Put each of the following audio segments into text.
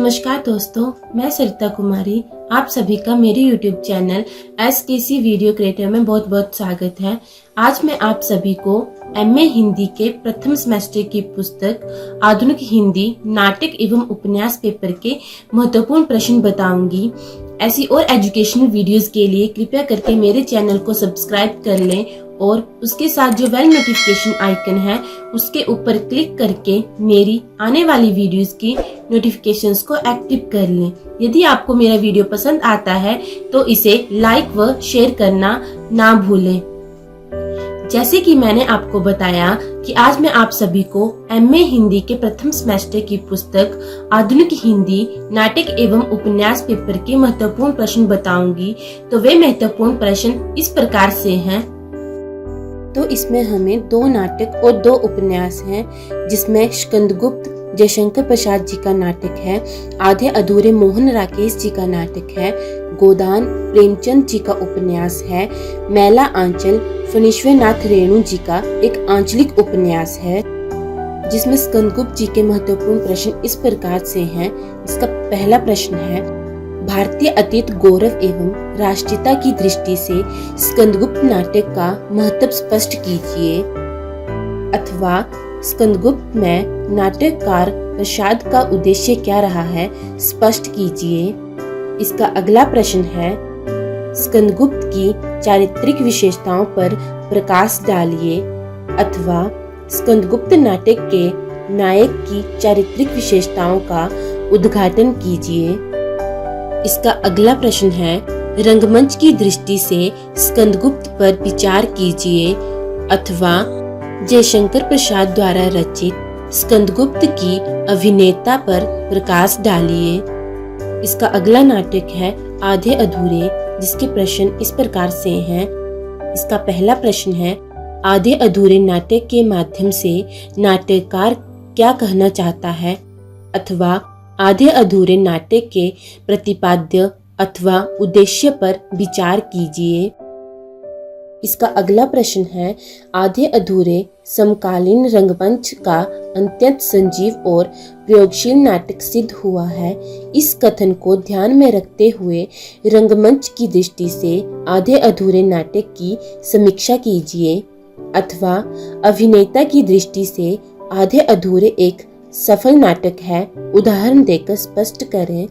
नमस्कार दोस्तों, मैं सरिता कुमारी। आप सभी का मेरे YouTube channel SKC video creator में बहुत बहुत स्वागत है। आज मैं आप सभी को MA हिंदी के प्रथम सेमेस्टर की पुस्तक आधुनिक हिंदी नाटक एवं उपन्यास पेपर के महत्वपूर्ण प्रश्न बताऊंगी। ऐसी और एजुकेशनल वीडियोस के लिए कृपया करके मेरे चैनल को सब्सक्राइब कर लें और उसके साथ जो बेल नोटिफिकेशन आइकन है उसके ऊपर क्लिक करके मेरी आने वाली वीडियोस की नोटिफिकेशंस को एक्टिव कर लें। यदि आपको मेरा वीडियो पसंद आता है तो इसे लाइक व शेयर करना ना भूलें। जैसे कि मैंने आपको बताया कि आज मैं आप सभी को MA हिंदी के प्रथम सेमेस्टर की पुस्तक आधुनिक हिंदी नाटक एवं उपन्यास पेपर के महत्वपूर्ण प्रश्न बताऊंगी। तो वे महत्वपूर्ण प्रश्न इस प्रकार से हैं। तो इसमें हमें 2 नाटक और 2 उपन्यास हैं, जिसमें स्कंदगुप्त जयशंकर प्रसाद जी का नाटक है, आधे अधूरे मोहन राकेश जी का नाटक है, गोदान प्रेमचंद जी का उपन्यास है, मैला आंचल फणीश्वर नाथ रेणु जी का एक आंचलिक उपन्यास है। जिसमें स्कंदगुप्त जी के महत्वपूर्ण प्रश्न इस प्रकार से हैं। इसका पहला प्रश्न है, भारतीय अतीत गौरव एवं राष्ट्रीयता की दृष्टि से स्कंदगुप्त नाटक का महत्व स्पष्ट कीजिए। अथवा स्कंदगुप्त में नाटककार प्रसाद का उद्देश्य क्या रहा है, स्पष्ट कीजिए। इसका अगला प्रश्न है, स्कंदगुप्त की चारित्रिक विशेषताओं पर प्रकाश डालिए। अथवा स्कंदगुप्त नाटक के नायक की चारित्रिक विशेषताओं का उद्घाटन कीजिए। इसका अगला प्रश्न है, रंगमंच की दृष्टि से स्कंदगुप्त पर विचार कीजिए। अथवा जयशंकर प्रसाद द्वारा रचित स्कंदगुप्त की अभिनेता पर प्रकाश डालिए। इसका अगला नाटक है आधे अधूरे, जिसके प्रश्न इस प्रकार से हैं। इसका पहला प्रश्न है, आधे अधूरे नाटक के माध्यम से नाटककार क्या कहना चाहता है। अथवा आधे अधूरे नाटक के प्रतिपाद्य अथवा उद्देश्य पर विचार कीजिए। इसका अगला प्रश्न है, आधे अधूरे समकालीन रंगमंच का अत्यंत संजीव और प्रयोगशील नाटक सिद्ध हुआ है। इस कथन को ध्यान में रखते हुए रंगमंच की दृष्टि से आधे अधूरे नाटक की समीक्षा कीजिए। अथवा अभिनेता की दृष्टि से आधे अधूरे एक सफल नाटक है, उदाहरण देकर स्पष्ट करें।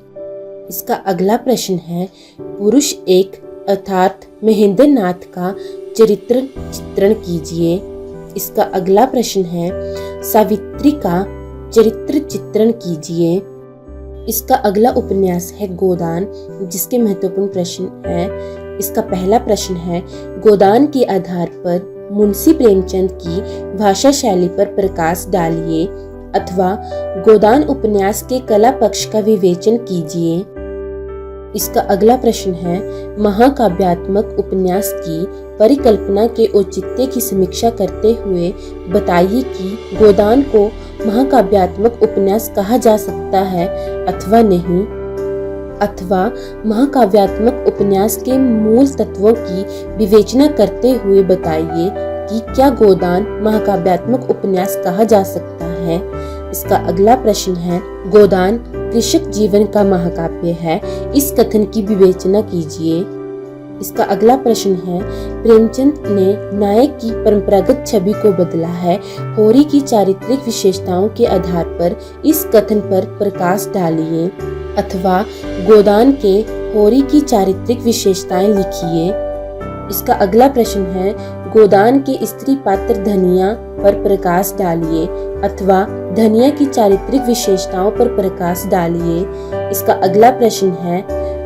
इसका अगला प्रश्न है, पुरुष एक अर्थात महेंद्र नाथ का चरित्र चित्रण कीजिए। इसका अगला प्रश्न है, सावित्री का चरित्र चित्रण कीजिए। इसका अगला उपन्यास है गोदान, जिसके महत्वपूर्ण प्रश्न है। इसका पहला प्रश्न है, गोदान के आधार पर मुंशी प्रेमचंद की भाषा शैली पर प्रकाश डालिए। अथवा गोदान उपन्यास के कला पक्ष का विवेचन कीजिए। इसका अगला प्रश्न है, महाकाव्यात्मक उपन्यास की परिकल्पना के औचित्य की समीक्षा करते हुए बताइए कि गोदान को महाकाव्यात्मक उपन्यास कहा जा सकता है अथवा नहीं। अथवा महाकाव्यात्मक उपन्यास के मूल तत्वों की विवेचना करते हुए बताइए कि क्या गोदान महाकाव्यात्मक उपन्यास कहा जा सकता है। इसका अगला प्रश्न है, गोदान कृषक जीवन का महाकाव्य है, इस कथन की विवेचना कीजिए। इसका अगला प्रश्न है, प्रेमचंद ने नायक की परंपरागत छवि को बदला है, होरी की चारित्रिक विशेषताओं के आधार पर इस कथन पर प्रकाश डालिए। अथवा गोदान के होरी की चारित्रिक विशेषताएं लिखिए। इसका अगला प्रश्न है, गोदान के स्त्री पात्र धनिया पर प्रकाश डालिए। अथवा धनिया की चारित्रिक विशेषताओं पर प्रकाश डालिए। इसका अगला प्रश्न है,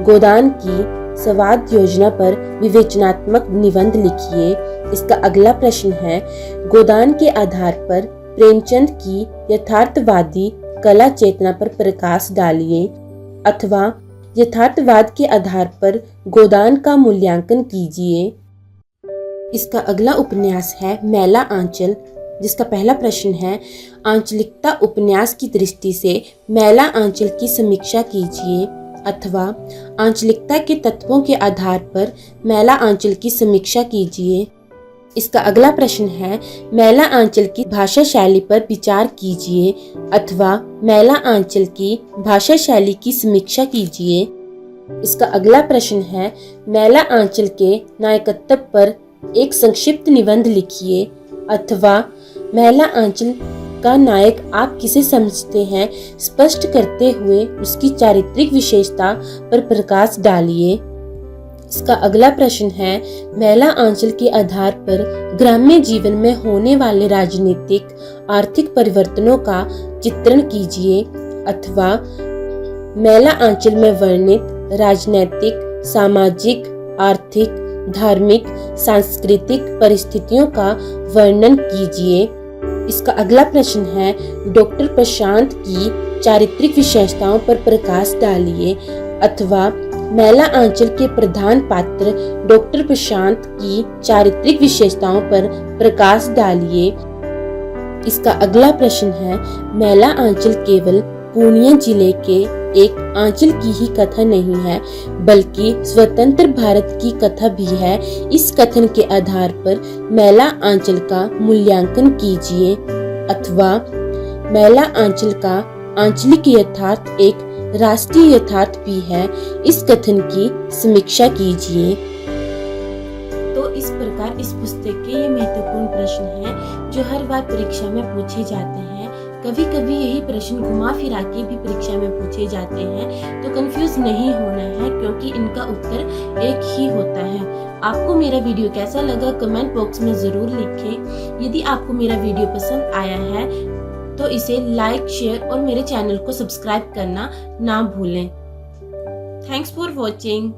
गोदान की संवाद योजना पर विवेचनात्मक निबंध लिखिए। इसका अगला प्रश्न है, गोदान के आधार पर प्रेमचंद की यथार्थवादी कला चेतना पर प्रकाश डालिए। अथवा यथार्थवाद के आधार पर गोदान का मूल्यांकन कीजिए। इसका अगला उपन्यास है मैला आंचल, जिसका पहला प्रश्न है, आंचलिकता उपन्यास की दृष्टि से मैला आंचल की समीक्षा कीजिए। अथवा आंचलिकता के तत्वों के आधार पर मैला आंचल की समीक्षा कीजिए। इसका अगला प्रश्न है मैला आंचल की भाषा शैली पर विचार कीजिए अथवा मैला आंचल की भाषा शैली की समीक्षा कीजिए। इसका अगला प्रश्न है मैला आंचल के नायकत्व पर एक संक्षिप्त निबंध लिखिए अथवा मैला आंचल का नायक आप किसे समझते हैं स्पष्ट करते हुए उसकी चारित्रिक विशेषता पर प्रकाश डालिए। इसका अगला प्रश्न है मैला आंचल के आधार पर ग्राम्य जीवन में होने वाले राजनीतिक आर्थिक परिवर्तनों का चित्रण कीजिए अथवा मैला आंचल में वर्णित राजनैतिक, सामाजिक, आर्थिक, धार्मिक, सांस्कृतिक परिस्थितियों का वर्णन कीजिए। इसका अगला प्रश्न है डॉक्टर प्रशांत की चारित्रिक विशेषताओं पर प्रकाश डालिए अथवा मैला आंचल के प्रधान पात्र डॉक्टर प्रशांत की चारित्रिक विशेषताओं पर प्रकाश डालिए। इसका अगला प्रश्न है मैला आंचल केवल पूर्णिया जिले के एक आंचल की ही कथा नहीं है बल्कि स्वतंत्र भारत की कथा भी है। इस कथन के आधार पर मैला आंचल का मूल्यांकन कीजिए अथवा मैला आंचल का आंचलिक यथार्थ एक राष्ट्रीय यथार्थ भी है, इस कथन की समीक्षा कीजिए। तो इस प्रकार इस पुस्तक के ये महत्वपूर्ण प्रश्न हैं जो हर बार परीक्षा में पूछे जाते हैं। कभी कभी यही प्रश्न घुमा फिरा के भी परीक्षा में पूछे जाते हैं, तो कंफ्यूज नहीं होना है क्योंकि इनका उत्तर एक ही होता है। आपको मेरा वीडियो कैसा लगा कमेंट बॉक्स में जरूर लिखें। यदि आपको मेरा वीडियो पसंद आया है तो इसे लाइक, शेयर और मेरे चैनल को सब्सक्राइब करना ना भूलें। Thanks for watching.